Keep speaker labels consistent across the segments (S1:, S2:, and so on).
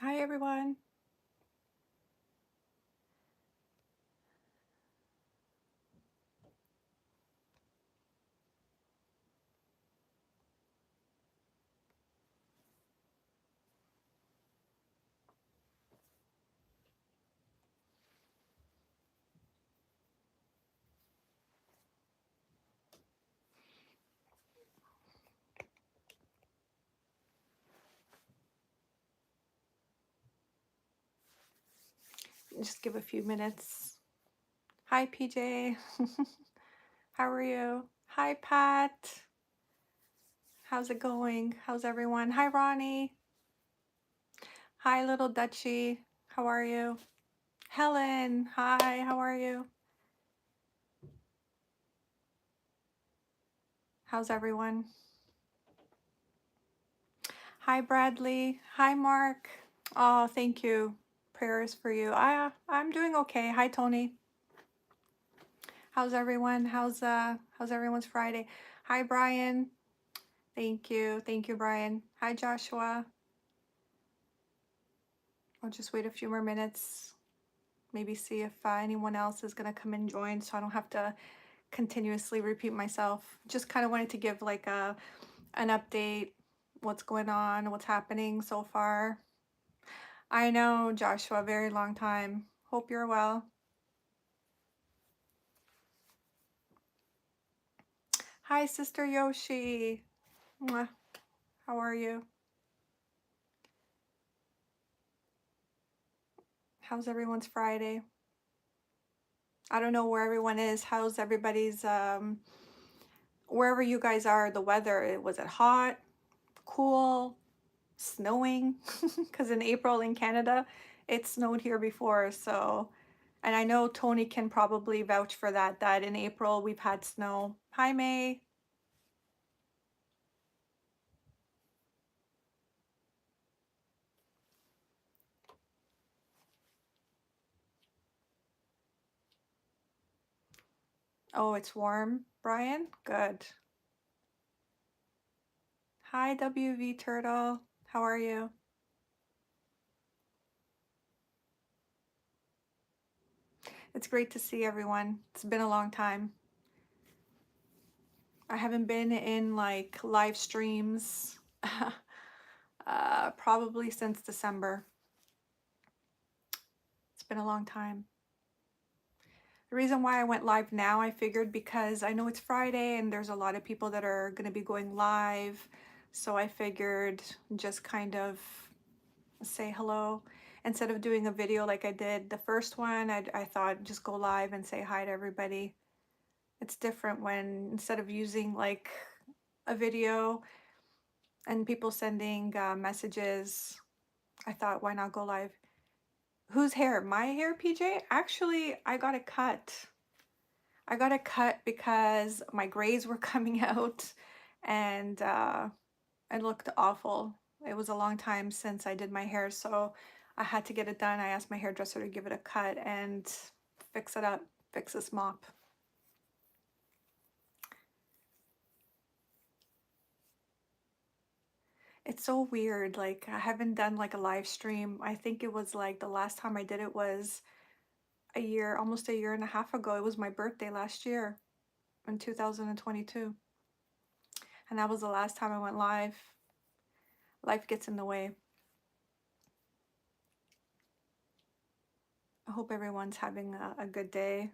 S1: Hi, everyone. Just give a few minutes. Hi, PJ. How are you? Hi, Pat. How's it going? How's everyone? Hi, Ronnie. Hi, little Dutchie. How are you? Helen. Hi, how are you? How's everyone? Hi, Bradley. Hi, Mark. Oh, thank you. Prayers for you. I'm doing okay. Hi, Tony. How's everyone? How's everyone's Friday? Hi, Brian. Thank you. Thank you, Brian. Hi, Joshua. I'll just wait a few more minutes. Maybe see if anyone else is going to come and join so I don't have to continuously repeat myself. Just kind of wanted to give like an update, what's going on, what's happening so far. I know, Joshua, very long time. Hope you're well. Hi, Sister Yoshi. Mwah. How are you? How's everyone's Friday? I don't know where everyone is. How's everybody's wherever you guys are, the weather? Was it hot, cool, snowing? Because in April in Canada, it snowed here before. So, and I know Tony can probably vouch for that, that in April we've had snow. Hi, May. Oh, it's warm, Brian? Good. Hi, WV Turtle. How are you? It's great to see everyone. It's been a long time. I haven't been in like live streams probably since December. It's been a long time. The reason why I went live now, I figured because I know it's Friday and there's a lot of people that are going to be going live. So I figured just kind of say hello. Instead of doing a video like I did the first one, I thought just go live and say hi to everybody. It's different when instead of using like a video and people sending messages, I thought why not go live? Whose hair? My hair, PJ? Actually, I got it cut. I got it cut because my grays were coming out and it looked awful. It was a long time since I did my hair, so I had to get it done. I asked my hairdresser to give it a cut and fix it up, fix this mop. It's so weird. Like I haven't done like a live stream. I think it was like the last time I did it was a year, almost a year and a half ago. It was my birthday last year in 2022. And that was the last time I went live. Life gets in the way. I hope everyone's having a good day.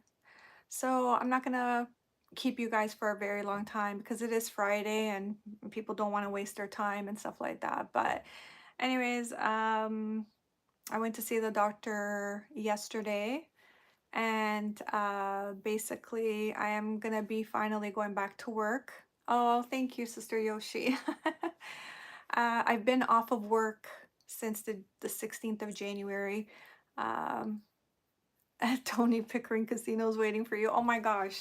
S1: So I'm not gonna keep you guys for a very long time because it is Friday and people don't want to waste their time and stuff like that. But anyways, I went to see the doctor yesterday and basically I am gonna be finally going back to work. Oh, thank you, Sister Yoshi. I've been off of work since the 16th of January. Um, Tony Pickering Casino's waiting for you. Oh my gosh,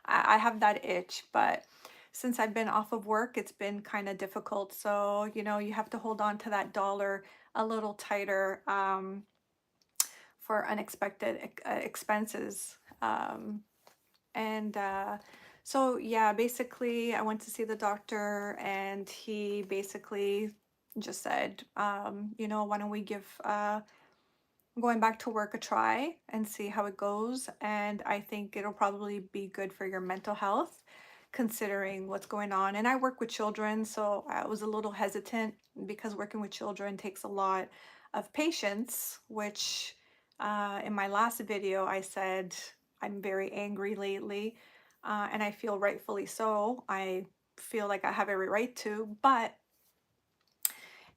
S1: I have that itch, but since I've been off of work, it's been kind of difficult. So, you know, you have to hold on to that dollar a little tighter for unexpected expenses. And so, yeah, basically, I went to see the doctor and he basically, just said, why don't we give going back to work a try and see how it goes. And I think it'll probably be good for your mental health, considering what's going on. And I work with children, so I was a little hesitant because working with children takes a lot of patience, which in my last video I said I'm very angry lately, and I feel rightfully so. I feel like I have every right to, but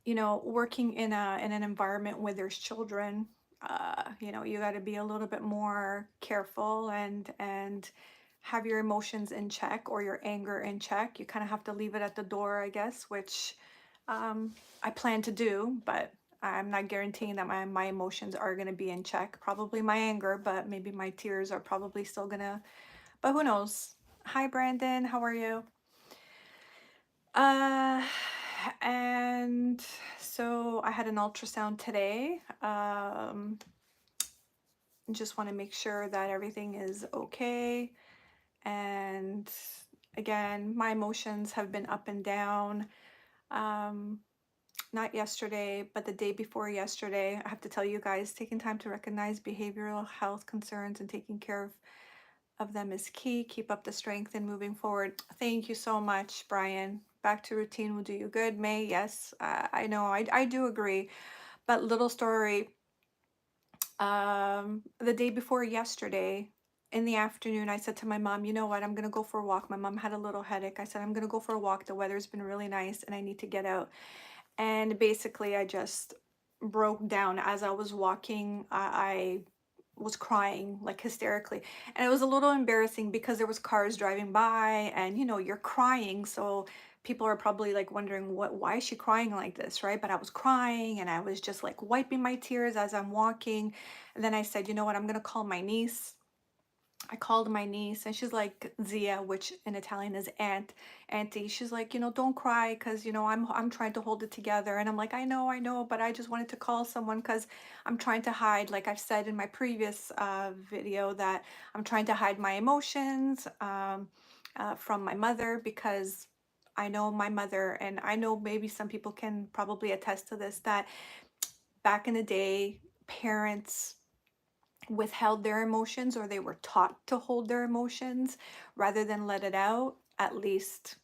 S1: working in an environment where there's children, you got to be a little bit more careful and have your emotions in check or your anger in check. You kind of have to leave it at the door, I guess, which I plan to do, but I'm not guaranteeing that my emotions are going to be in check. Probably my anger, but maybe my tears are probably still gonna, but who knows? Hi, Brandon. How are you? Uh, and so I had an ultrasound today. Just want to make sure that everything is okay. And again, my emotions have been up and down. Um, Not yesterday, but the day before yesterday. I have to tell you guys, taking time to recognize behavioral health concerns and taking care of them is key. Keep up the strength and moving forward. Thank you so much, Brian. Back to routine will do you good. May, yes, I know, I do agree. But little story, the day before yesterday, in the afternoon, I said to my mom, you know what, I'm gonna go for a walk. My mom had a little headache. I said, I'm gonna go for a walk. The weather's been really nice and I need to get out. And basically, I just broke down as I was walking. I was crying like hysterically, and it was a little embarrassing because there was cars driving by, and you're crying, so people are probably like wondering why is she crying like this, right? But I was crying and I was just like wiping my tears as I'm walking. And then I said, you know what, I'm gonna call my niece. I called my niece and she's like Zia, which in Italian is auntie. She's like, don't cry because I'm trying to hold it together. And I'm like, I know, but I just wanted to call someone because I'm trying to hide, like I've said in my previous video, that I'm trying to hide my emotions from my mother, because I know my mother, and I know maybe some people can probably attest to this, that back in the day, parents withheld their emotions, or they were taught to hold their emotions rather than let it out. At least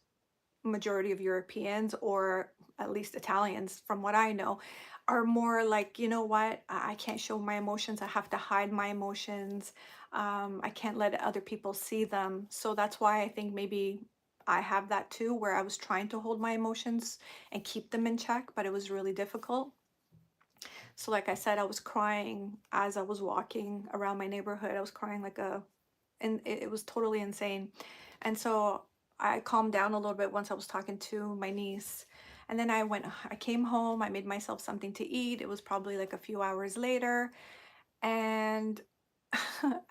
S1: majority of Europeans, or at least Italians from what I know, are more like, you know what, I can't show my emotions, I have to hide my emotions. I can't let other people see them. So that's why I think maybe I have that too, where I was trying to hold my emotions and keep them in check, but it was really difficult. So like I said, I was crying as I was walking around my neighborhood. I was crying and it was totally insane. And so I calmed down a little bit once I was talking to my niece. And then I came home, I made myself something to eat. It was probably like a few hours later. And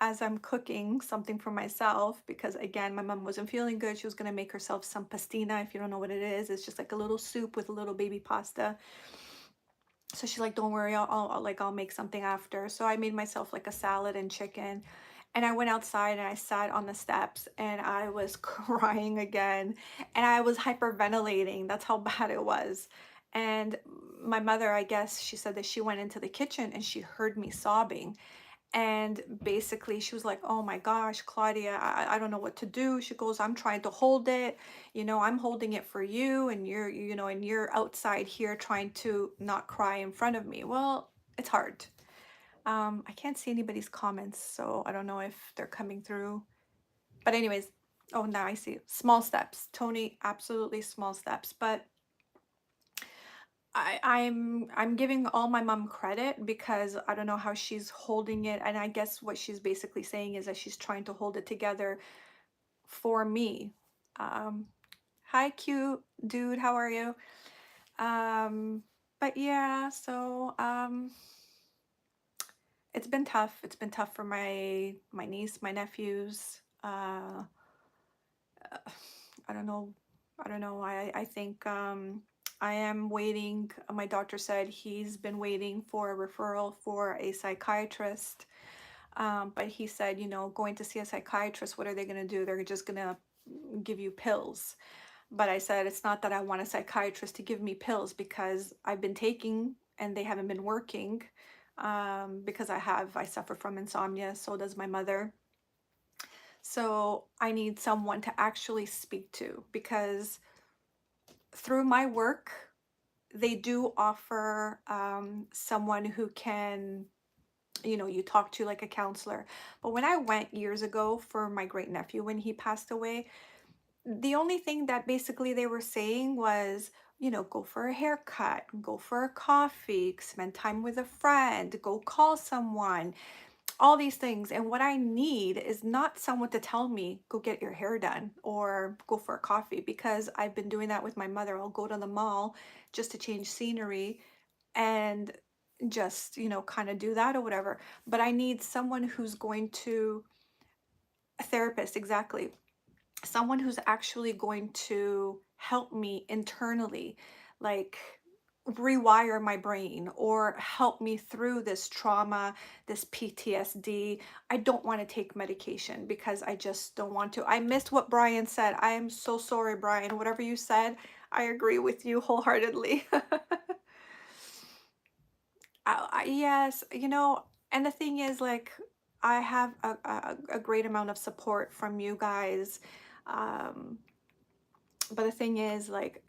S1: as I'm cooking something for myself, because again, my mom wasn't feeling good, she was gonna make herself some pastina. If you don't know what it is, it's just like a little soup with a little baby pasta. So she's like, don't worry, I'll make something after. So I made myself like a salad and chicken. And I went outside and I sat on the steps and I was crying again. And I was hyperventilating. That's how bad it was. And my mother, I guess she said that she went into the kitchen and she heard me sobbing. And basically, she was like, oh my gosh, Claudia, I don't know what to do. She goes, I'm trying to hold it. I'm holding it for you. And you're outside here trying to not cry in front of me. Well, it's hard. I can't see anybody's comments, so I don't know if they're coming through. But anyways, oh, now I see small steps. Tony, absolutely small steps. But I'm giving all my mom credit because I don't know how she's holding it, and I guess what she's basically saying is that she's trying to hold it together for me. Um, Hi, cute dude, how are you? Um, but yeah, so it's been tough. It's been tough for my niece, my nephews. I don't know. I don't know. I think I am waiting. My doctor said he's been waiting for a referral for a psychiatrist. But he said, going to see a psychiatrist, what are they going to do? They're just going to give you pills. But I said, it's not that I want a psychiatrist to give me pills because I've been taking and they haven't been working. Because I suffer from insomnia, so does my mother. So I need someone to actually speak to because through my work, they do offer someone who can, you talk to like a counselor. But when I went years ago for my great nephew when he passed away, the only thing that basically they were saying was, go for a haircut, go for a coffee, spend time with a friend, go call someone, all these things. And what I need is not someone to tell me, go get your hair done or go for a coffee, because I've been doing that with my mother. I'll go to the mall just to change scenery and just, kind of do that or whatever. But I need someone who's going to, a therapist, exactly. Someone who's actually going to help me internally, like rewire my brain or help me through this trauma, this PTSD. I don't want to take medication because I just don't want to. I missed what Brian said. I am so sorry, Brian. Whatever you said, I agree with you wholeheartedly. Yes, and the thing is, like, I have a great amount of support from you guys. Um, but the thing is, like,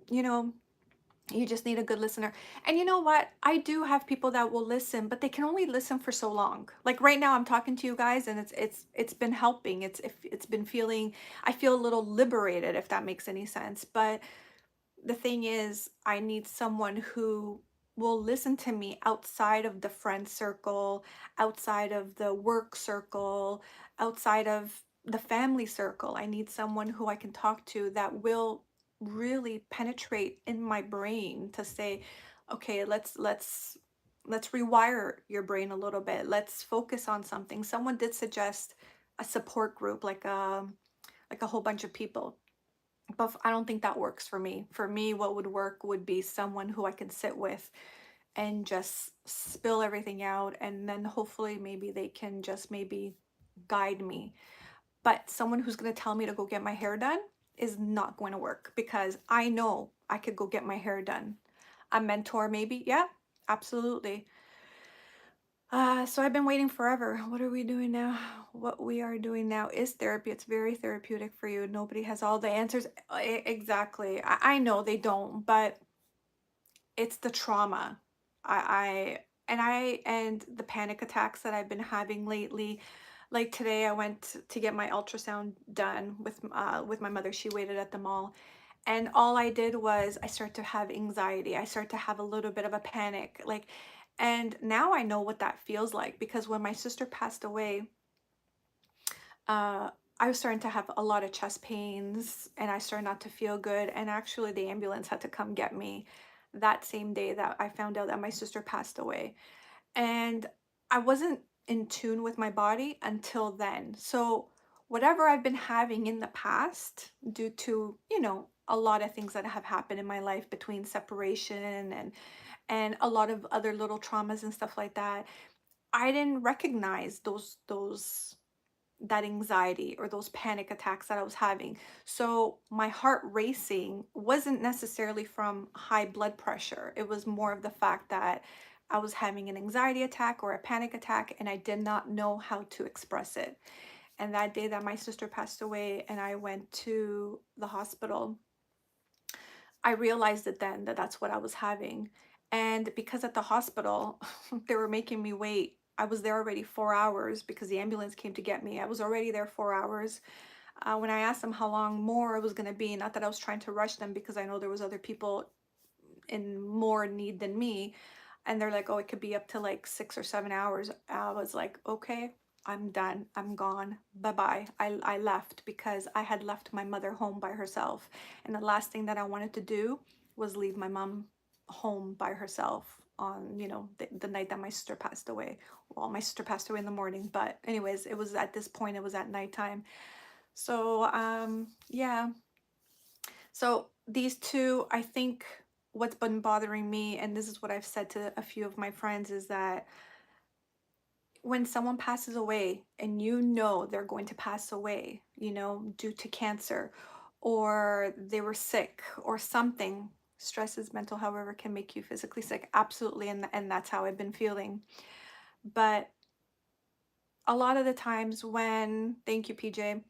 S1: you know, you just need a good listener. And you know what? I do have people that will listen, but they can only listen for so long. Like right now I'm talking to you guys and it's been helping. It's been feeling, I feel a little liberated, if that makes any sense. But the thing is, I need someone who will listen to me outside of the friend circle, outside of the work circle, outside of the family circle. I need someone who I can talk to that will really penetrate in my brain to say, okay, let's rewire your brain a little bit. Let's focus on something. Someone did suggest a support group, like a whole bunch of people, but I don't think that works for me. For me, what would work would be someone who I can sit with and just spill everything out, and then hopefully maybe they can just maybe guide me. But someone who's going to tell me to go get my hair done is not going to work because I know I could go get my hair done. A mentor, maybe? Yeah, absolutely. So I've been waiting forever. What are we doing now? What we are doing now is therapy. It's very therapeutic for you. Nobody has all the answers. Exactly. I know they don't, but it's the trauma. And the panic attacks that I've been having lately. Like today, I went to get my ultrasound done with my mother. She waited at the mall, and all I did was I start to have anxiety. I start to have a little bit of a panic, like, and now I know what that feels like because when my sister passed away, uh, I was starting to have a lot of chest pains and I started not to feel good. And actually, the ambulance had to come get me that same day that I found out that my sister passed away. And I wasn't in tune with my body until then. So, whatever I've been having in the past, due to, a lot of things that have happened in my life between separation and a lot of other little traumas and stuff like that, I didn't recognize those that anxiety or those panic attacks that I was having. So my heart racing wasn't necessarily from high blood pressure. It was more of the fact that I was having an anxiety attack or a panic attack and I did not know how to express it. And that day that my sister passed away and I went to the hospital, I realized it then that that's what I was having. And because at the hospital, they were making me wait. I was there already 4 hours because the ambulance came to get me. I was already there 4 hours. When I asked them how long more it was going to be, not that I was trying to rush them because I know there was other people in more need than me, and they're like, oh, it could be up to like 6 or 7 hours. I was like, okay, I'm done, I'm gone, bye bye. I left because I had left my mother home by herself, and the last thing that I wanted to do was leave my mom home by herself on, the night that my sister passed away. Well, my sister passed away in the morning, but anyways, it was at this point, it was at nighttime. So yeah, so these two, I think what's been bothering me, and this is what I've said to a few of my friends, is that when someone passes away and you know they're going to pass away, due to cancer or they were sick or something. Stress is mental, however, can make you physically sick. Absolutely. And that's how I've been feeling. But a lot of the times when, thank you, PJ,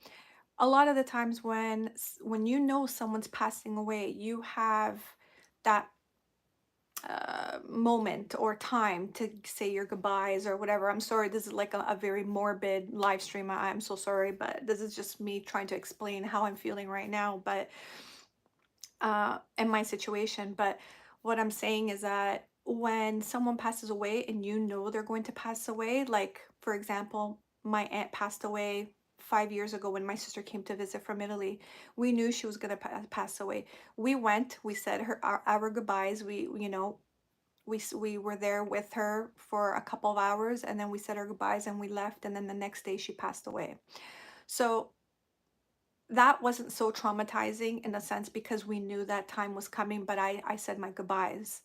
S1: a lot of the times when when you know someone's passing away, you have that moment or time to say your goodbyes or whatever. I'm sorry, this is like a very morbid live stream. I'm so sorry, but this is just me trying to explain how I'm feeling right now. But in my situation. But what I'm saying is that when someone passes away and you know they're going to pass away, like for example, my aunt passed away 5 years ago when my sister came to visit from Italy. We knew she was going to pass away. We went, we said our goodbyes. We were there with her for a couple of hours, and then we said our goodbyes and we left, and then the next day she passed away. So that wasn't so traumatizing in a sense because we knew that time was coming, but I said my goodbyes.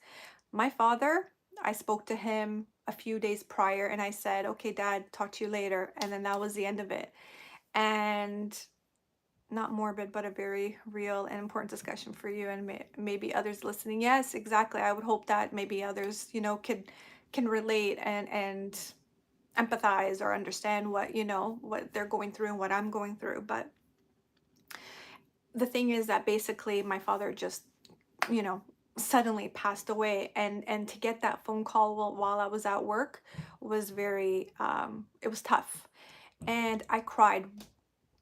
S1: My father, I spoke to him a few days prior and I said, okay, Dad, talk to you later. And then that was the end of it. And not morbid, but a very real and important discussion for you and maybe others listening. Yes, exactly. I would hope that maybe others, can relate and empathize or understand what they're going through and what I'm going through. But the thing is that basically my father just, you know, suddenly passed away, and to get that phone call while I was at work was very it was tough. And I cried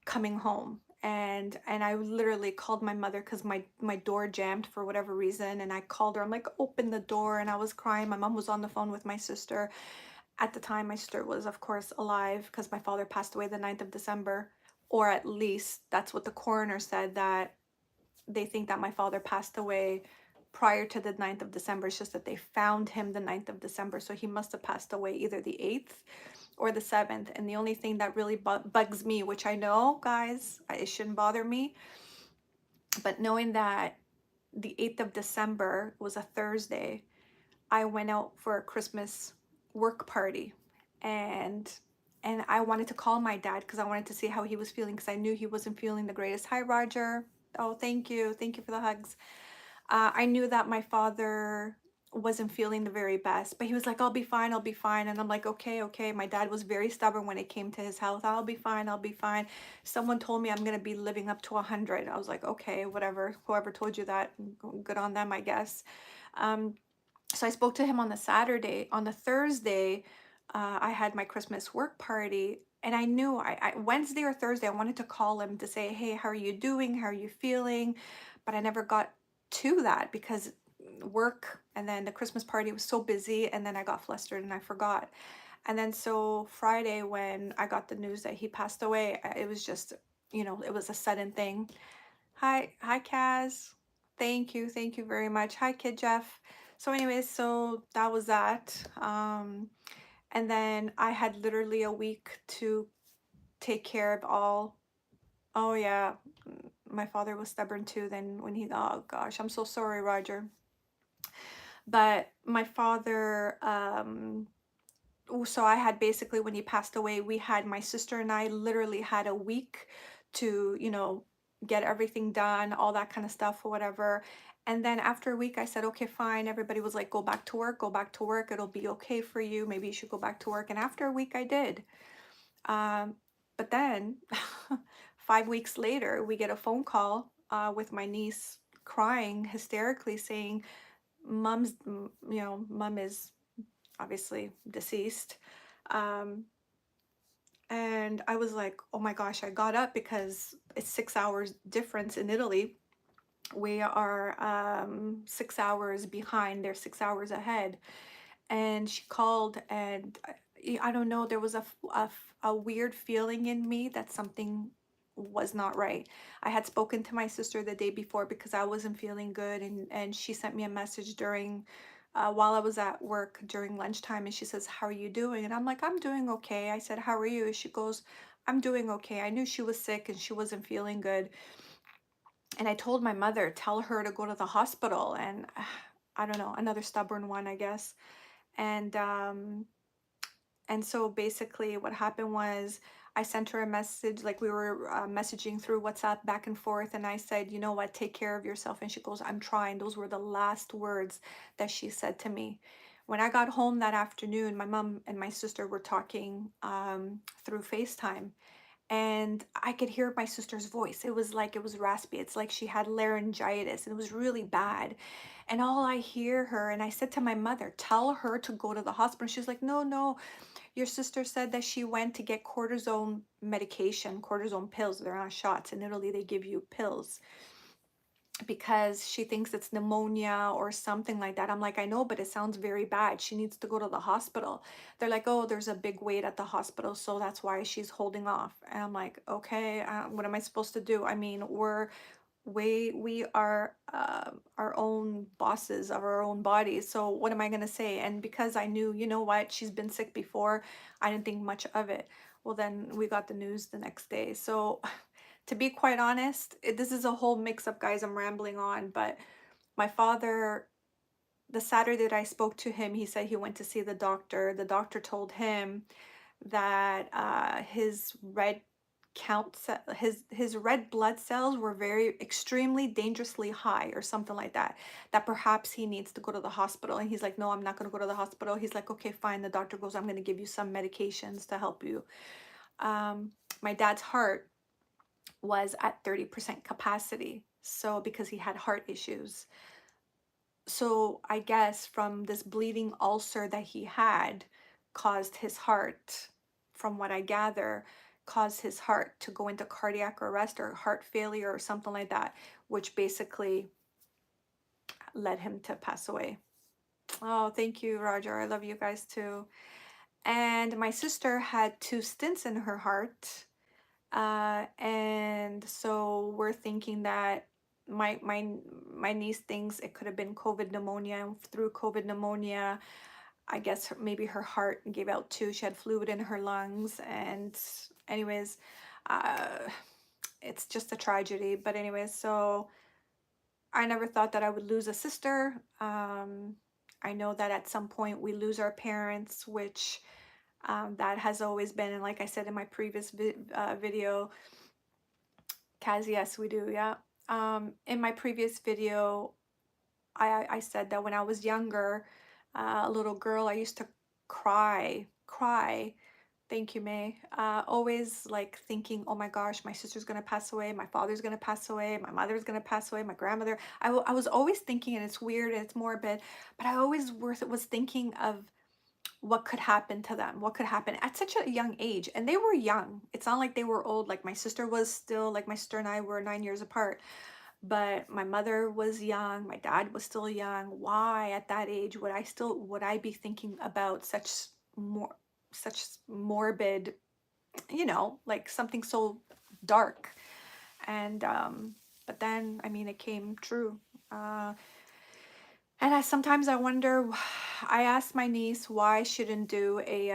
S1: coming home, and I literally called my mother because my door jammed for whatever reason, and I called her. I'm like, open the door, and I was crying. My mom was on the phone with my sister. At the time, my sister was, of course, alive because my father passed away the 9th of December, or at least that's what the coroner said, that they think that my father passed away prior to the 9th of December. It's just that they found him the 9th of December. So he must have passed away either the 8th or the 7th. And the only thing that really bugs me, which I know, guys, it shouldn't bother me, but knowing that the 8th of December was a Thursday, I went out for a Christmas work party, and I wanted to call my dad because I wanted to see how he was feeling because I knew he wasn't feeling the greatest. Hi, Roger. Oh, thank you. Thank you for the hugs. I knew that my father wasn't feeling the very best, but he was like, I'll be fine, I'll be fine. And I'm like, okay, okay. My dad was very stubborn when it came to his health. I'll be fine, I'll be fine. Someone told me I'm going to be living up to 100. I was like, okay, whatever. Whoever told you that, good on them, I guess. Um, so I spoke to him on the Saturday. On the Thursday, I had my Christmas work party. And I knew Wednesday or Thursday, I wanted to call him to say, hey, how are you doing? How are you feeling? But I never got to that because work and then the Christmas party was so busy. And then I got flustered and I forgot. And then so Friday, when I got the news that he passed away, it was just, it was a sudden thing. Hi, Kaz. Thank you very much. Hi, Kid Jeff. So, anyways, so that was that. And then I had literally a week to take care of all. Oh yeah, my father was stubborn too. Then when oh gosh, I'm so sorry, Roger. But my father, so I had basically when he passed away, we had my sister and I literally had a week to, get everything done, all that kind of stuff or whatever. And then after a week, I said, okay, fine. Everybody was like, go back to work, go back to work. It'll be okay for you. Maybe you should go back to work. And after a week, I did. Um, but then 5 weeks later, we get a phone call with my niece crying hysterically saying, mom is obviously deceased. Um, and I was like, oh my gosh, I got up because it's 6 hours difference in Italy. We are 6 hours behind, they're 6 hours ahead. And she called, and I don't know, there was a weird feeling in me that something was not right. I had spoken to my sister the day before because I wasn't feeling good, and she sent me a message during while I was at work during lunchtime, and she says, how are you doing? And I'm like, I'm doing okay. I said, how are you? She goes, I'm doing okay. I knew she was sick and she wasn't feeling good. And I told my mother, tell her to go to the hospital. And I don't know, another stubborn one, I guess. And so basically what happened was I sent her a message, like we were messaging through WhatsApp back and forth, and I said, you know what, take care of yourself. And she goes, I'm trying. Those were the last words that she said to me. When I got home that afternoon, my mom and my sister were talking through FaceTime, and I could hear my sister's voice. It was like it was raspy. It's like she had laryngitis, and it was really bad. And all I hear her, and I said to my mother, tell her to go to the hospital. She's like, no, no, your sister said that she went to get cortisone medication, cortisone pills. They're not shots. In Italy, they give you pills because she thinks it's pneumonia or something like that. I'm like, I know, but it sounds very bad. She needs to go to the hospital. They're like, oh, there's a big wait at the hospital, so that's why she's holding off. And I'm like, okay, what am I supposed to do? I mean, we are our own bosses of our own bodies. So what am I gonna say? And because I knew, you know what, she's been sick before, I didn't think much of it. Well, then we got the news the next day. So to be quite honest, this is a whole mix up, guys. I'm rambling on, but my father, the Saturday that I spoke to him, he said he went to see the doctor. The doctor told him that his red his red blood cells were very extremely dangerously high or something like that, that perhaps he needs to go to the hospital. And he's like, no, I'm not going to go to the hospital. He's like, okay, fine. The doctor goes, I'm going to give you some medications to help you. um, my dad's heart was at 30% capacity, so because he had heart issues. So I guess from this bleeding ulcer that he had caused his heart, from what I gather, caused his heart to go into cardiac arrest or heart failure or something like that, which basically led him to pass away. Oh, thank you, Roger. I love you guys too. And my sister had two stents in her heart. And so we're thinking that my niece thinks it could have been COVID pneumonia, and through COVID pneumonia, I guess maybe her heart gave out too. She had fluid in her lungs, and anyways, uh, it's just a tragedy. But anyways, so I never thought that I would lose a sister. I know that at some point we lose our parents, which that has always been, and like I said in my previous video, Kaz, yes, we do. Yeah. In my previous video, I said that when I was younger, a little girl, I used to cry. Thank you, May. Always like thinking, oh my gosh, my sister's gonna pass away, my father's gonna pass away, my mother's gonna pass away, my grandmother. I was always thinking, and it's weird, and it's morbid, but I always was thinking of what could happen to them, what could happen at such a young age. And they were young. It's not like they were old. Like my sister was still, like my sister and I were 9 years apart, but my mother was young, my dad was still young. Why at that age would I be thinking about more such morbid, like something so dark? And but then, I mean, it came true. And sometimes I wonder, I asked my niece why she didn't do a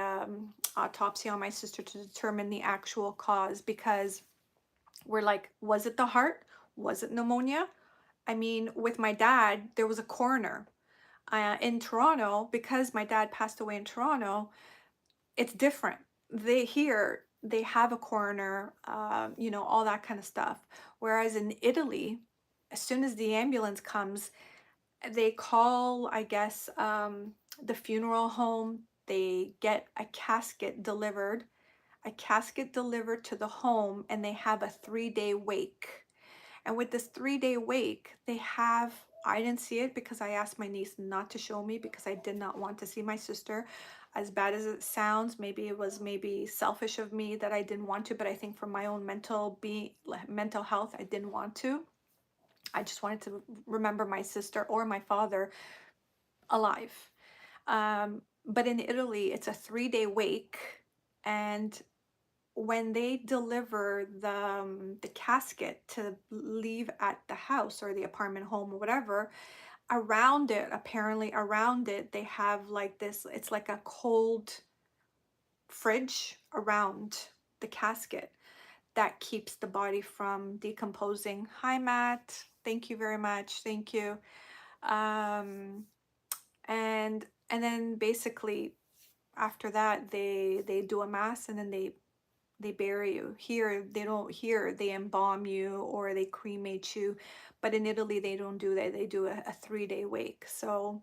S1: autopsy on my sister to determine the actual cause, because we're like, was it the heart? Was it pneumonia? I mean, with my dad, there was a coroner in Toronto. Because my dad passed away in Toronto, it's different. They have a coroner, all that kind of stuff. Whereas in Italy, as soon as the ambulance comes, they call, I guess, the funeral home. They get a casket delivered to the home, and they have a 3-day wake. And with this 3-day wake, they have, I didn't see it because I asked my niece not to show me, because I did not want to see my sister. As bad as it sounds, maybe it was maybe selfish of me that I didn't want to, but I think for my own mental health, I didn't want to. I just wanted to remember my sister or my father alive. But in Italy, it's a 3-day wake, and when they deliver the casket to leave at the house or the apartment home or whatever, apparently around it, they have like this. It's like a cold fridge around the casket that keeps the body from decomposing. Hi, Matt. Thank you very much. Thank you. Um, and then basically after that, they do a mass, and then they they bury you. Here they don't. Here they embalm you or they cremate you, but in Italy they don't do that. They do a 3-day wake. So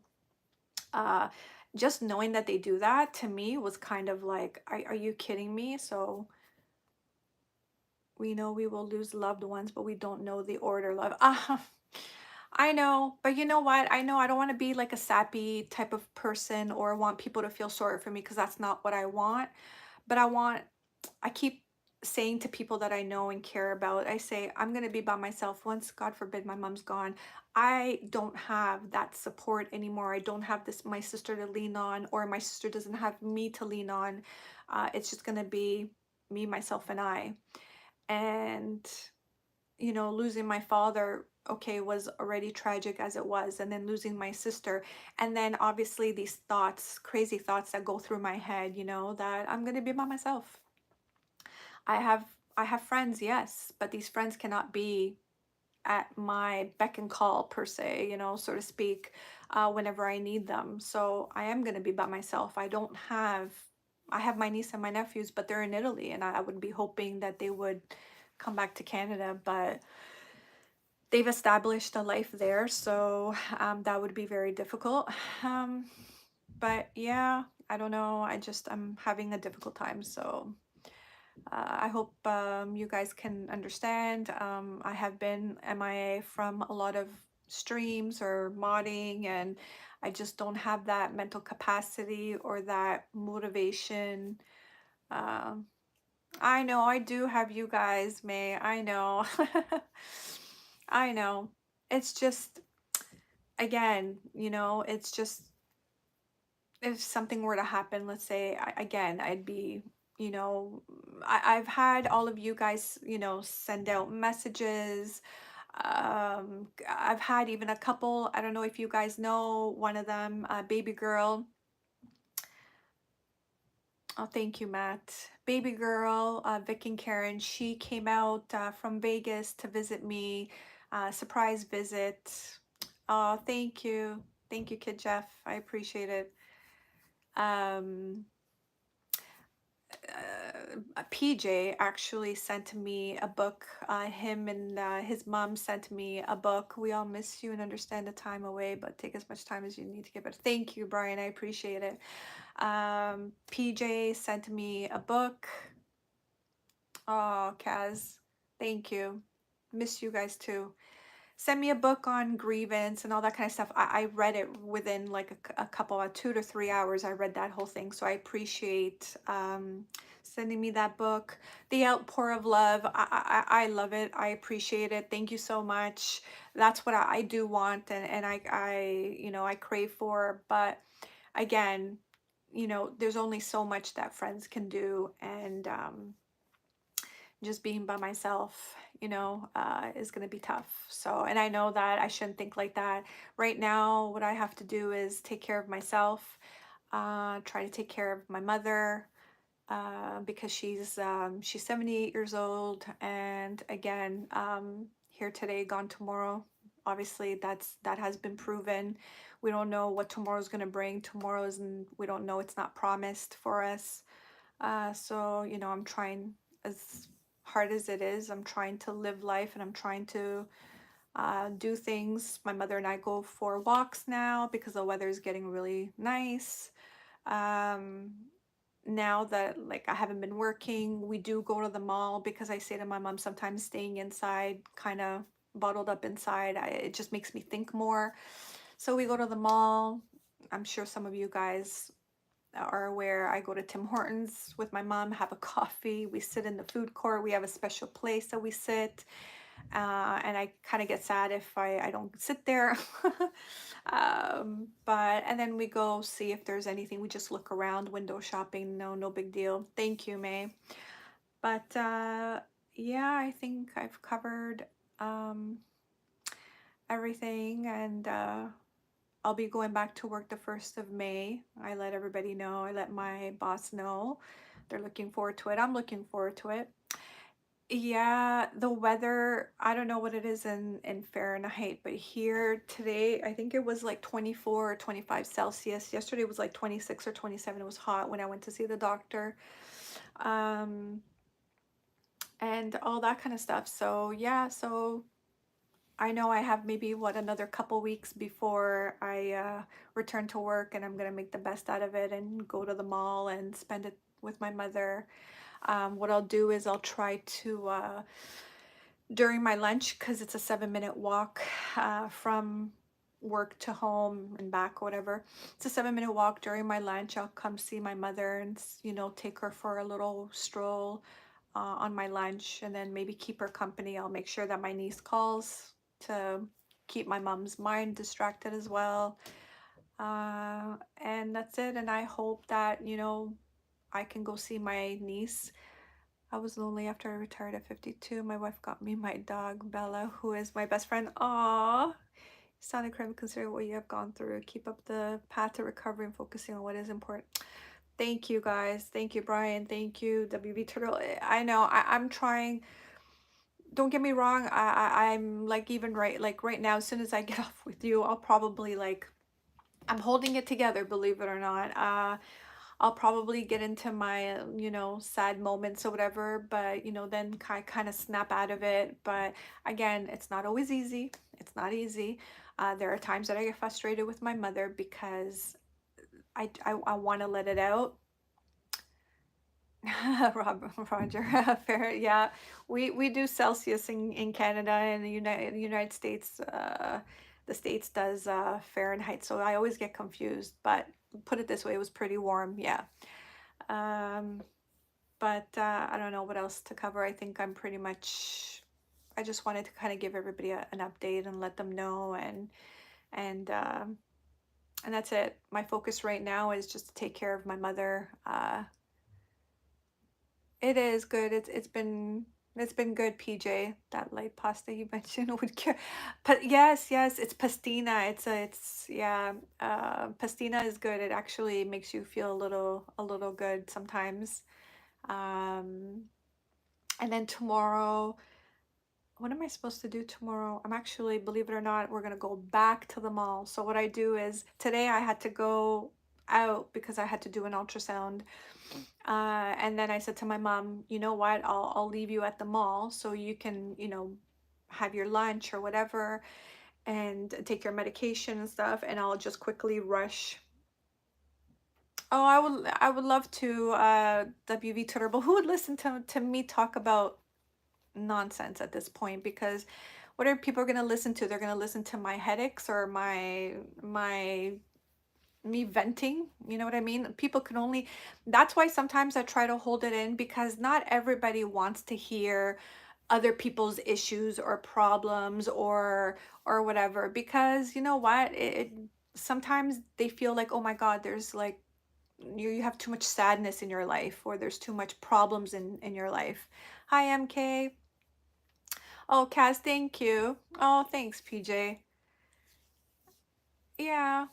S1: uh just knowing that they do that to me was kind of like, are you kidding me? So we know we will lose loved ones, but we don't know the order love. I know, but you know what? I know I don't want to be like a sappy type of person or want people to feel sorry for me, because that's not what I want. But I keep saying to people that I know and care about, I say, I'm going to be by myself once, God forbid, my mom's gone. I don't have that support anymore. I don't have this, my sister to lean on, or my sister doesn't have me to lean on. It's just going to be me, myself, and I. And losing my father, okay, was already tragic as it was, and then losing my sister, and then obviously these thoughts, crazy thoughts that go through my head, that I'm going to be by myself. I have friends, yes, but these friends cannot be at my beck and call per se, so to speak, whenever I need them. So I am going to be by myself. I have my niece and my nephews, but they're in Italy, and I would be hoping that they would come back to Canada, but they've established a life there, so that would be very difficult. Um, but yeah, I don't know. I'm having a difficult time, so I hope you guys can understand. I have been MIA from a lot of streams or modding, and I just don't have that mental capacity or that motivation. Um, I know I do have you guys, May. I know. I know. It's just, again, it's just, if something were to happen, let's say, again, I'd be, you know, I've had all of you guys, send out messages. I've had even a couple, I don't know if you guys know one of them, Baby Girl. Oh, thank you, Matt. Baby Girl, Vic and Karen, she came out from Vegas to visit me, surprise visit. Oh, thank you. Thank you, Kid Jeff. I appreciate it. Um, PJ actually sent me a book. Him and his mom sent me a book. We all miss you and understand the time away, but take as much time as you need to get better. Thank you, Brian. I appreciate it. PJ sent me a book. Oh, Kaz, thank you. Miss you guys too. Send me a book on grievance and all that kind of stuff. I read it within like a couple of 2 to 3 hours. I read that whole thing. So I appreciate sending me that book. The Outpour of Love. I love it. I appreciate it. Thank you so much. That's what I do want, and I crave for. But again, there's only so much that friends can do, and just being by myself, is going to be tough. So, and I know that I shouldn't think like that. Right now, what I have to do is take care of myself, try to take care of my mother, because she's 78 years old, and again, here today, gone tomorrow. Obviously, that has been proven. We don't know what tomorrow is going to bring. Tomorrow isn't. We don't know. It's not promised for us. So, I'm trying, as hard as it is, I'm trying to live life, and I'm trying to do things. My mother and I go for walks now because the weather is getting really nice. Um, Now that, like, I haven't been working, we do go to the mall, because I say to my mom, sometimes staying inside, kind of bottled up inside, it just makes me think more. So we go to the mall. I'm sure some of you guys are aware, I go to Tim Hortons with my mom, have a coffee. We sit in the food court. We have a special place that we sit. And I kind of get sad if I don't sit there. And then we go see if there's anything. We just look around, window shopping. No big deal. Thank you, May. But yeah, I think I've covered um, everything, and I'll be going back to work the 1st of May. I let everybody know. I let my boss know. They're looking forward to it. I'm looking forward to it. Yeah, the weather, I don't know what it is in Fahrenheit, but here today, I think it was like 24 or 25 Celsius. Yesterday was like 26 or 27. It was hot when I went to see the doctor. Um, and all that kind of stuff. So yeah, so I know I have maybe what, another couple weeks before I return to work, and I'm gonna make the best out of it and go to the mall and spend it with my mother. What I'll do is I'll try to during my lunch, because it's a 7-minute walk from work to home and back, whatever. It's a 7-minute walk. During my lunch, I'll come see my mother and take her for a little stroll on my lunch, and then maybe keep her company. I'll make sure that my niece calls to keep my mom's mind distracted as well. And that's it. And I hope that, I can go see my niece. I was lonely after I retired at 52. My wife got me my dog, Bella, who is my best friend. Aww. You sound incredible considering what you have gone through. Keep up the path to recovery and focusing on what is important. Thank you, guys. Thank you, Brian. Thank you, WB Turtle. I know I'm trying. Don't get me wrong. I'm like, even right now, as soon as I get off with you, I'll probably like, I'm holding it together, believe it or not. I'll probably get into my, sad moments or whatever, but, then kind of snap out of it. But again, it's not always easy. It's not easy. There are times that I get frustrated with my mother because I want to let it out. Roger, fair, yeah. We do Celsius in Canada, and the United States. The States does Fahrenheit, so I always get confused. But put it this way, it was pretty warm, yeah. Um, but I don't know what else to cover. I think I'm pretty much. I just wanted to kind of give everybody an update and let them know, and that's it. My focus right now is just to take care of my mother. It is good. It's been good, PJ. That light pasta you mentioned would cure. But yes, yes, it's pastina. It's yeah. Pastina is good. It actually makes you feel a little good sometimes. Um, and then tomorrow, what am I supposed to do tomorrow? I'm actually, believe it or not, we're gonna go back to the mall. So what I do is today I had to go out because I had to do an ultrasound. And then I said to my mom, you know what? I'll leave you at the mall so you can, have your lunch or whatever and take your medication and stuff, and I'll just quickly rush. Oh, I would love to WV Turtle. Who would listen to me talk about nonsense at this point? Because what are people going to listen to? They're going to listen to my headaches or my me venting, you know what I mean? People can only, that's why sometimes I try to hold it in, because not everybody wants to hear other people's issues or problems or whatever, because you know what, sometimes they feel like, oh my god, there's like, you have too much sadness in your life, or there's too much problems in your life. Hi, MK. Oh, Kaz, thank you. Oh, thanks, PJ. Yeah,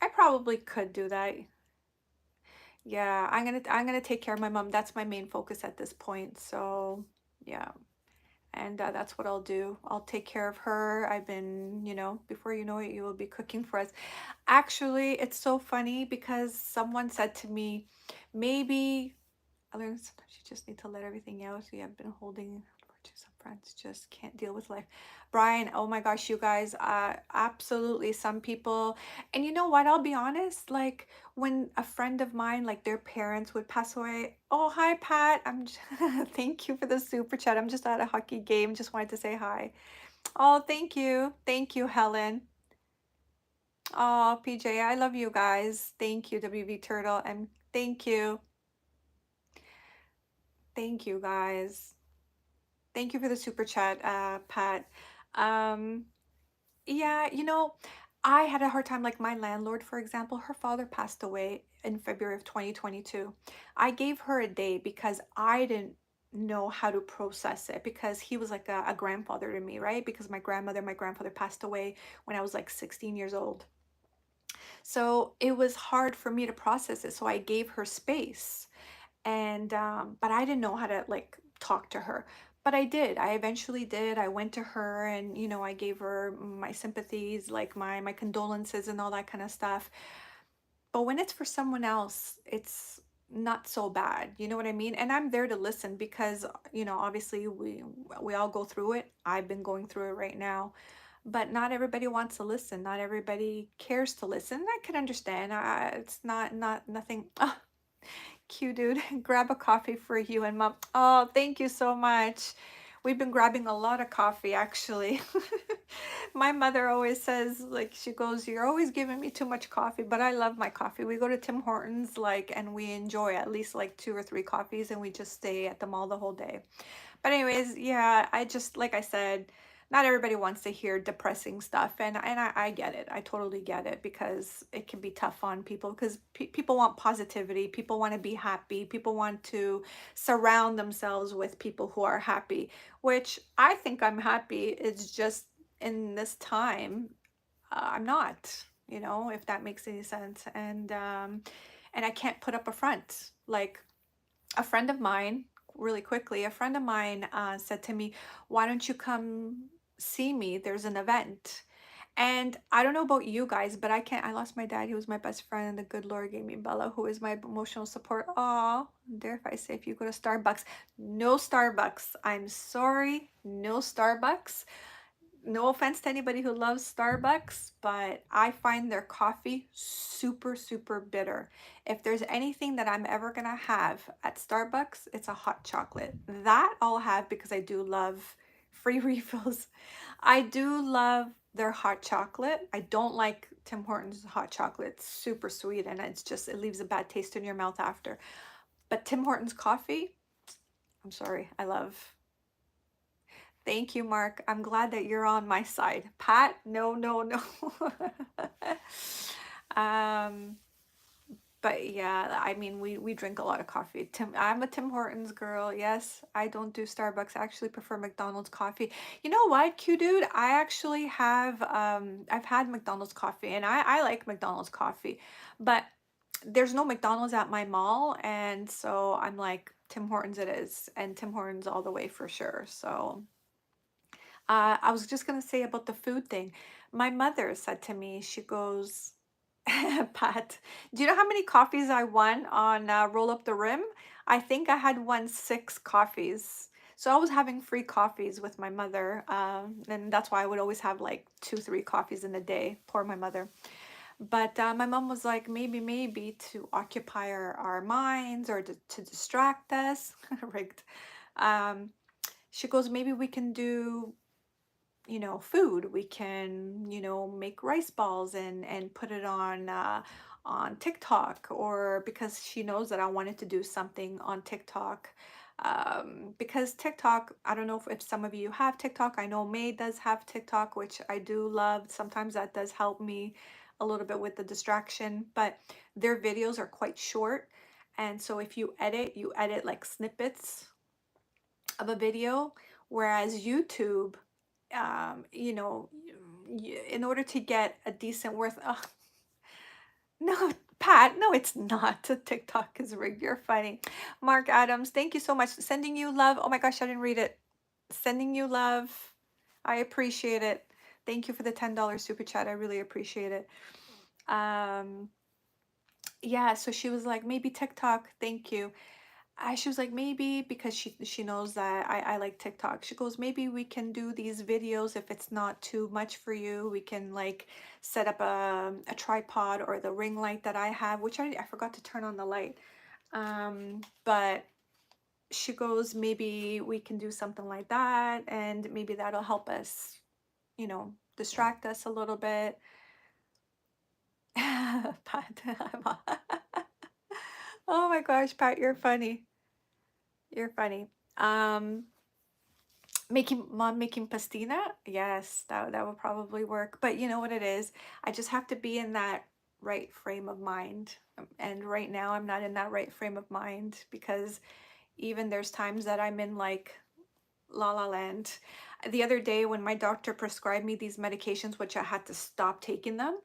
S1: I probably could do that. Yeah, I'm gonna take care of my mom. That's my main focus at this point. So yeah, and that's what I'll do. I'll take care of her. I've been, before you know it, you will be cooking for us. Actually, it's so funny because someone said to me, maybe I learned sometimes you just need to let everything out. So yeah, I've been holding for to some friends, just can't deal with life. Brian, oh my gosh, you guys, absolutely. Some people, and you know what? I'll be honest. Like when a friend of mine, like their parents would pass away. Oh, hi, Pat. Thank you for the super chat. I'm just at a hockey game. Just wanted to say hi. Oh, thank you, Helen. Oh, PJ, I love you guys. Thank you, WV Turtle, and thank you, guys. Thank you for the super chat, Pat. Um, yeah, I had a hard time. Like my landlord, for example, her father passed away in February of 2022. I gave her a day because I didn't know how to process it, because he was like a grandfather to me, right? Because my grandfather passed away when I was like 16 years old. So it was hard for me to process it. So I gave her space, and but I didn't know how to like talk to her. But I did. I eventually did. I went to her, and I gave her my sympathies, like my condolences and all that kind of stuff. But when it's for someone else, it's not so bad. You know what I mean? And I'm there to listen because, obviously we all go through it. I've been going through it right now. But not everybody wants to listen. Not everybody cares to listen. I can understand. It's not nothing. Oh, cute dude. Grab a coffee for you and mom. Oh, thank you so much. We've been grabbing a lot of coffee actually. My mother always says, like, she goes, "You're always giving me too much coffee," but I love my coffee. We go to Tim Hortons, like, and we enjoy at least like two or three coffees, and we just stay at the mall the whole day. But anyways, yeah, I just, like I said, not everybody wants to hear depressing stuff, and I get it. I totally get it because it can be tough on people because people want positivity, people want to be happy, people want to surround themselves with people who are happy, which I think I'm happy. It's just in this time, I'm not, if that makes any sense. And I can't put up a front. Like, a friend of mine, really quickly, a friend of mine said to me, "Why don't you come see me? There's an event." And I don't know about you guys, but I can't. I lost my dad. He was my best friend, and the good Lord gave me Bella, who is my emotional support. Oh, dare if I say, if you go to Starbucks, no Starbucks. I'm sorry, no Starbucks. No offense to anybody who loves Starbucks, but I find their coffee super, super bitter. If there's anything that I'm ever gonna have at Starbucks, it's a hot chocolate. That I'll have because I do love free refills. I do love their hot chocolate. I don't like Tim Hortons hot chocolate. It's super sweet and it leaves a bad taste in your mouth after. But Tim Hortons coffee, I'm sorry, I love. Thank you, Mark. I'm glad that you're on my side. Pat, no, no, no. um, but yeah, I mean, we drink a lot of coffee. I'm a Tim Hortons girl. Yes, I don't do Starbucks. I actually prefer McDonald's coffee. You know what, Q dude? I actually have I've had McDonald's coffee and I like McDonald's coffee, but there's no McDonald's at my mall, and so I'm like Tim Hortons it is, and Tim Hortons all the way for sure. So I was just going to say about the food thing. My mother said to me, she goes, Pat, do you know how many coffees I won on Roll Up the Rim? I think I had won 6 coffees. So I was having free coffees with my mother. And that's why I would always have like two, 3 coffees in a day. Poor my mother. But my mom was like, maybe to occupy our minds or to distract us. Rigged. Um, she goes, maybe we can do food. We can make rice balls and put it on TikTok, or because she knows that I wanted to do something on TikTok, because TikTok, I don't know if some of you have TikTok. I know May does have TikTok, which I do love. Sometimes that does help me a little bit with the distraction, but their videos are quite short, and so if you edit like snippets of a video, whereas YouTube, in order to get a decent worth, oh, no, Pat, no, it's not. TikTok is rigged. You're funny. Mark Adams, thank you so much. Sending you love. Oh my gosh, I didn't read it. Sending you love. I appreciate it. Thank you for the $10 super chat. I really appreciate it. Um, yeah, so she was like, maybe TikTok. Thank you. She was like, maybe because she knows that I like TikTok. She goes, maybe we can do these videos if it's not too much for you. We can like set up a tripod or the ring light that I have, which I forgot to turn on the light. But she goes, maybe we can do something like that, and maybe that'll help us, distract us a little bit. Pat, oh my gosh, Pat, you're funny. You're funny. Um, making pastina, yes, that would probably work. But you know what it is? I just have to be in that right frame of mind. And right now I'm not in that right frame of mind because even there's times that I'm in like la la land. The other day when my doctor prescribed me these medications, which I had to stop taking them,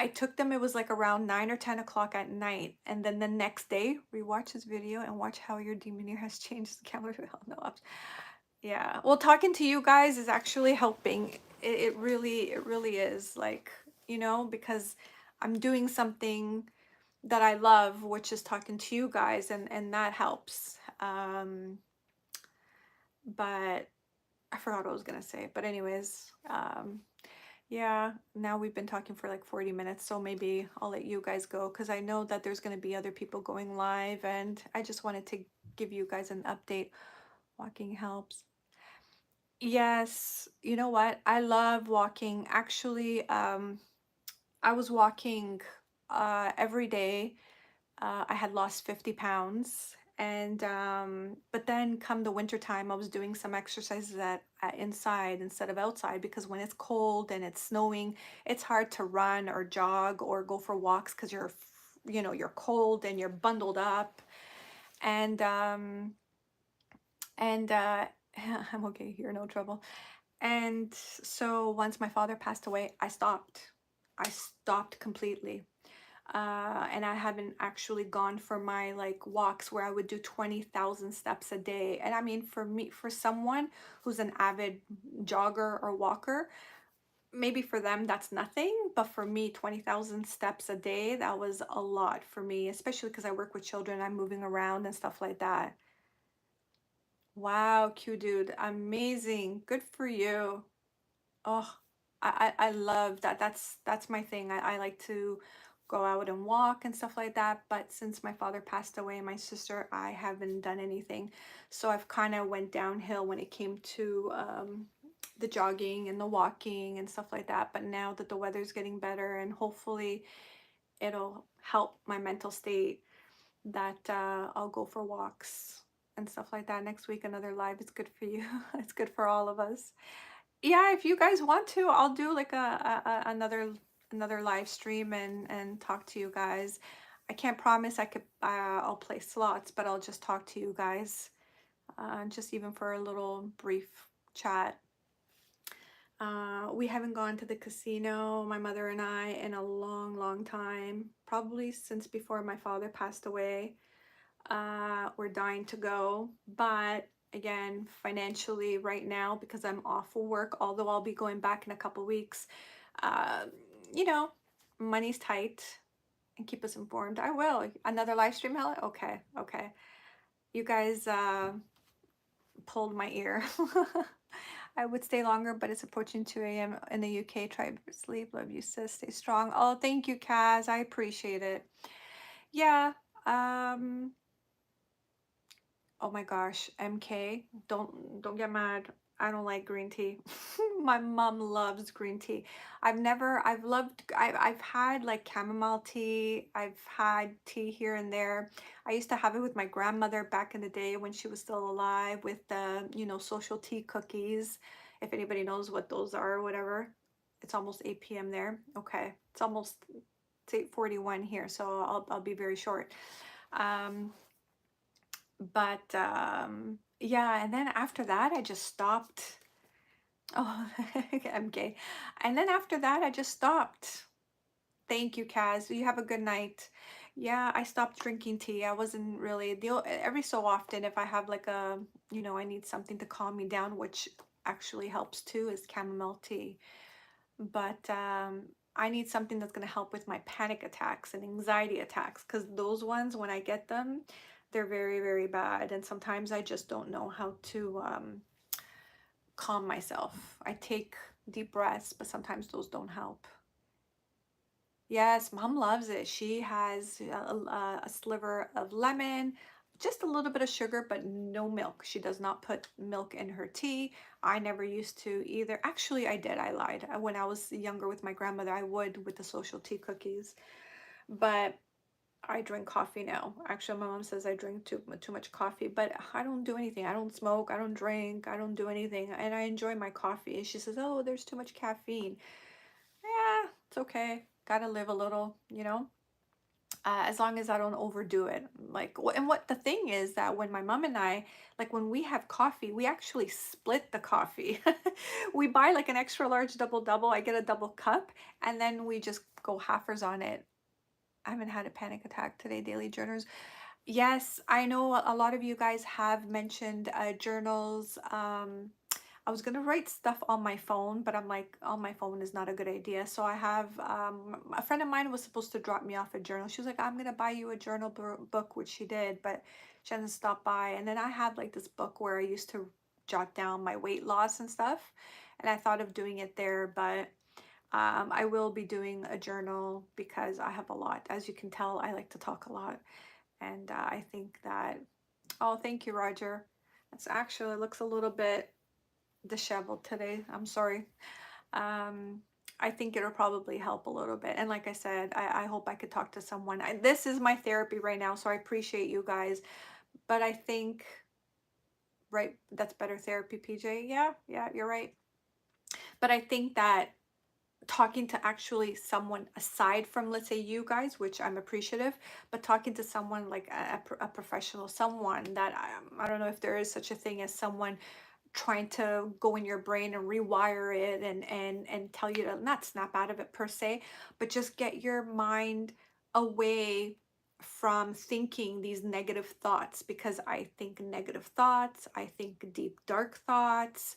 S1: I took them, it was like around 9 or 10 o'clock at night. And then the next day, rewatch this video and watch how your demeanor has changed. The camera, no, yeah. Well, talking to you guys is actually helping. It really is, like, because I'm doing something. that I love, which is talking to you guys, and that helps. But I forgot what I was gonna say. But anyways, yeah, now we've been talking for like 40 minutes, so maybe I'll let you guys go because I know that there's gonna be other people going live, and I just wanted to give you guys an update. Walking helps. Yes, you know what? I love walking. Actually, I was walking every day. I had lost 50 pounds. And but then come the winter time, I was doing some exercises inside instead of outside because when it's cold and it's snowing, it's hard to run or jog or go for walks because you're cold and you're bundled up. And and I'm okay here, no trouble. And so once my father passed away, I stopped. I stopped completely. And I haven't actually gone for my like walks where I would do 20,000 steps a day. And I mean, for me, for someone who's an avid jogger or walker, maybe for them that's nothing. But for me, 20,000 steps a day, that was a lot for me, especially because I work with children, I'm moving around and stuff like that. Wow, cute dude. Amazing. Good for you. Oh, I love that. That's my thing. I like to go out and walk and stuff like that. But since my father passed away, my sister, I haven't done anything. So I've kind of went downhill when it came to the jogging and the walking and stuff like that. But now that the weather's getting better and hopefully it'll help my mental state, that I'll go for walks and stuff like that. Next week, another live is good for you. It's good for all of us. Yeah, if you guys want to, I'll do like another live stream and talk to you guys. I can't promise I'll play slots, but I'll just talk to you guys, just even for a little brief chat. We haven't gone to the casino, my mother and I, in a long, long time, probably since before my father passed away. We're dying to go, but again, financially right now, because I'm off of work, although I'll be going back in a couple weeks, uh, you know, money's tight. And keep us informed. I will. Another live stream, Helen? Okay, okay. You guys pulled my ear. I would stay longer, but it's approaching 2 a.m. in the UK. Try to sleep. Love you, sis. Stay strong. Oh, thank you, Kaz. I appreciate it. Yeah. Um, Oh my gosh, MK, don't get mad. I don't like green tea. My mom loves green tea. I've had like chamomile tea. I've had tea here and there. I used to have it with my grandmother back in the day when she was still alive with the social tea cookies. If anybody knows what those are or whatever. It's almost 8 p.m. there. Okay. It's 8:41 here, so I'll be very short. Um, but yeah, and then after that I just stopped. Oh, I'm gay. And then after that I just stopped. Thank you, Kaz. You have a good night. Yeah, I stopped drinking tea. I wasn't really every so often if I have like I need something to calm me down, which actually helps too, is chamomile tea. But I need something that's going to help with my panic attacks and anxiety attacks because those ones, when I get them, they're very, very bad. And sometimes I just don't know how to calm myself. I take deep breaths, but sometimes those don't help. Yes, mom loves it. She has a sliver of lemon, just a little bit of sugar, but no milk. She does not put milk in her tea. I never used to either. Actually, I did. I lied. When I was younger with my grandmother, I would with the social tea cookies. But I drink coffee now. Actually, my mom says I drink too much coffee, but I don't do anything. I don't smoke. I don't drink. I don't do anything, and I enjoy my coffee. And she says, "Oh, there's too much caffeine." Yeah, it's okay. Gotta live a little. As long as I don't overdo it. And what the thing is that when my mom and I, like when we have coffee, we actually split the coffee. We buy like an extra large double double. I get a double cup, and then we just go halfers on it. I haven't had a panic attack today, daily journals. Yes, I know a lot of you guys have mentioned journals. I was gonna write stuff on my phone, but I'm like, on my phone is not a good idea. So I have a friend of mine was supposed to drop me off a journal. She was like, I'm gonna buy you a journal book, which she did, but she hasn't stopped by. And then I had like this book where I used to jot down my weight loss and stuff, and I thought of doing it there, but I will be doing a journal because I have a lot. As you can tell, I like to talk a lot, and I think that. Oh, thank you, Roger. It's actually looks a little bit disheveled today. I'm sorry. Um, I think it'll probably help a little bit. And like I said, I hope I could talk to someone. This is my therapy right now, so I appreciate you guys. But I think, right, that's better therapy, PJ. Yeah, yeah, you're right. But I think that talking to actually someone aside from, let's say, you guys, which I'm appreciative, but talking to someone like a professional, someone that I don't know if there is such a thing as someone trying to go in your brain and rewire it and tell you to not snap out of it per se, but just get your mind away from thinking these negative thoughts, because I think negative thoughts, I think deep dark thoughts,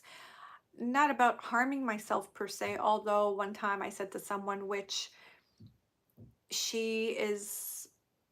S1: not about harming myself per se, although one time I said to someone, which she is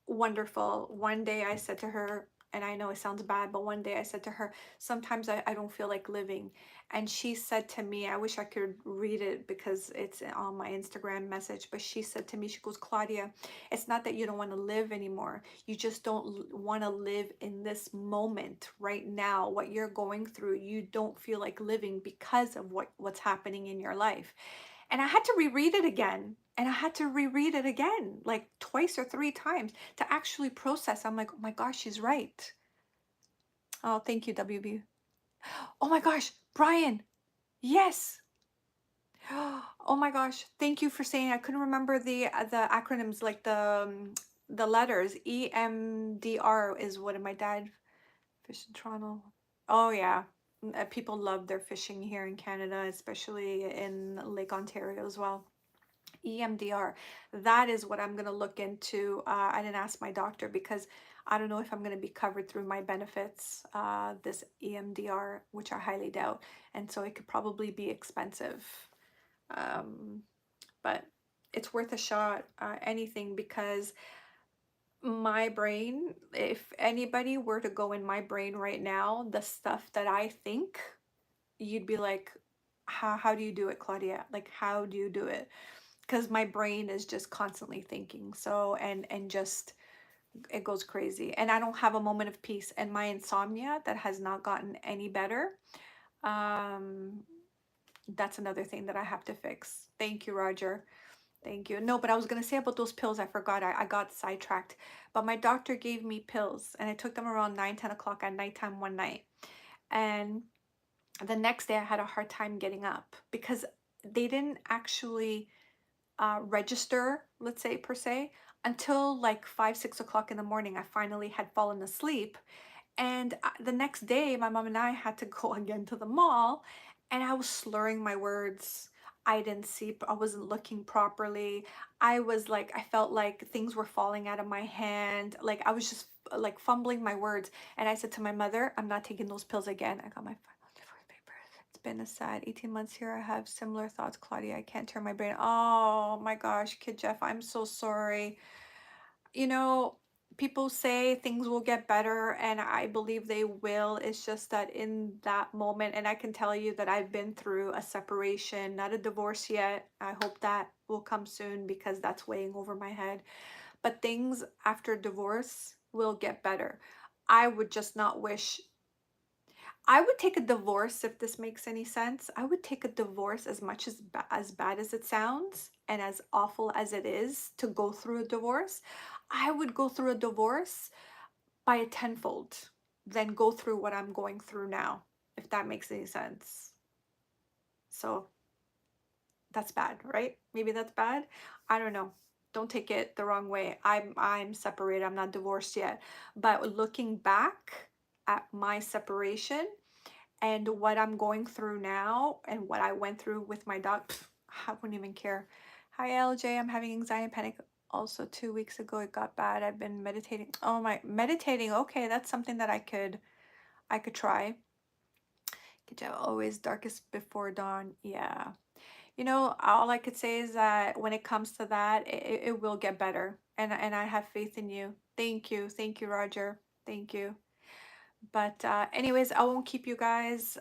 S1: wonderful. One day I said to her, and I know it sounds bad, but one day I said to her, sometimes I don't feel like living. And she said to me, I wish I could read it because it's on my Instagram message, but she said to me, she goes, Claudia, it's not that you don't want to live anymore. You just don't want to live in this moment right now. What you're going through, you don't feel like living because of what's happening in your life. And I had to reread it again. And I had to reread it again, like twice or three times to actually process. I'm like, oh my gosh, she's right. Oh, thank you, WB. Oh my gosh, Brian. Yes. Oh my gosh, thank you for saying. I couldn't remember the acronyms, like the letters. EMDR is what my dad fish in Toronto. Oh yeah. People love their fishing here in Canada, especially in Lake Ontario as well. EMDR. That is what I'm going to look into. I didn't ask my doctor because I don't know if I'm going to be covered through my benefits, this EMDR, which I highly doubt. And so it could probably be expensive. Um, but it's worth a shot, anything, because my brain, if anybody were to go in my brain right now, the stuff that I think, you'd be like, how do you do it, Claudia? Like, how do you do it? Because my brain is just constantly thinking, so and just it goes crazy, and I don't have a moment of peace, and my insomnia that has not gotten any better. um that's another thing that I have to fix. Thank you, Roger. Thank you. No, but I was going to say about those pills, I forgot. I got sidetracked, but my doctor gave me pills and I took them around 9, 10 o'clock at nighttime one night, and the next day I had a hard time getting up because they didn't actually register, let's say, per se, until like 5, 6 o'clock in the morning. I finally had fallen asleep. And the next day, my mom and I had to go again to the mall, and I was slurring my words. I didn't see, I wasn't looking properly. I was like, I felt like things were falling out of my hand. Like I was just like fumbling my words. And I said to my mother, I'm not taking those pills again. I got my final divorce paper. It's been a sad 18 months here. I have similar thoughts, Claudia. I can't turn my brain. Oh my gosh, Kid Jeff, I'm so sorry. You know, people say things will get better, and I believe they will. It's just that in that moment, and I can tell you that I've been through a separation, not a divorce yet. I hope that will come soon because that's weighing over my head. But things after divorce will get better. I would just not wish. I would take a divorce, if this makes any sense. I would take a divorce, as much as bad as it sounds and as awful as it is to go through a divorce. I would go through a divorce by a tenfold than go through what I'm going through now, if that makes any sense. So that's bad, right? Maybe that's bad. I don't know. Don't take it the wrong way. I'm separated. I'm not divorced yet. But looking back at my separation and what I'm going through now and what I went through with my dog, I wouldn't even care. Hi LJ, I'm having anxiety and panic. Also 2 weeks ago it got bad. I've been meditating. Oh my, meditating. Okay, that's something that I could try. Always darkest before dawn. Yeah. You know, all I could say is that when it comes to that, it will get better. And I have faith in you. Thank you. Thank you, Roger. Thank you. But anyways, I won't keep you guys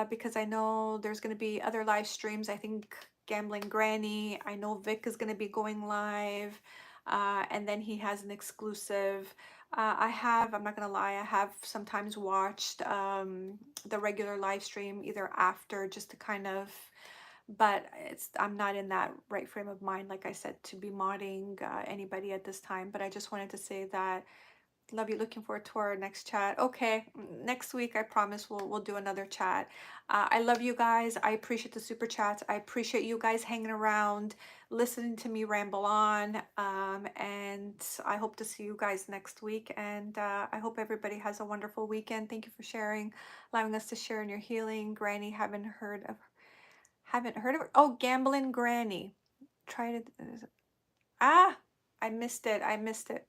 S1: because I know there's going to be other live streams. I think Gambling Granny, I know Vic is going to be going live. And then he has an exclusive. I'm not going to lie, I have sometimes watched the regular live stream either after just to kind of, but I'm not in that right frame of mind, like I said, to be modding anybody at this time. But I just wanted to say that love you. Looking forward to our next chat. Okay, next week I promise we'll do another chat. I love you guys. I appreciate the super chats. I appreciate you guys hanging around, listening to me ramble on. And I hope to see you guys next week. And I hope everybody has a wonderful weekend. Thank you for sharing, allowing us to share in your healing. Granny, haven't heard of her. Oh, Gambling Granny. Try to. Ah, I missed it. I missed it.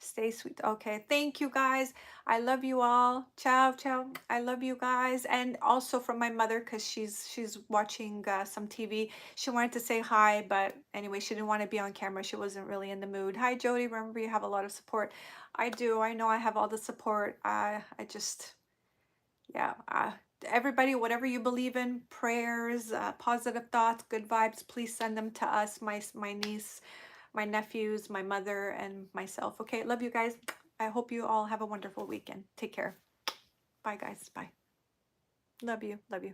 S1: Stay sweet. Okay. Thank you guys. I love you all. Ciao, ciao. I love you guys. And also from my mother, because she's watching some TV. She wanted to say hi, but anyway, she didn't want to be on camera. She wasn't really in the mood. Hi, Jody. Remember, you have a lot of support. I do. I know I have all the support. I just, yeah. Everybody, whatever you believe in, prayers, positive thoughts, good vibes, please send them to us. My niece, my nephews, my mother, and myself. Okay, love you guys. I hope you all have a wonderful weekend. Take care. Bye, guys. Bye. Love you. Love you.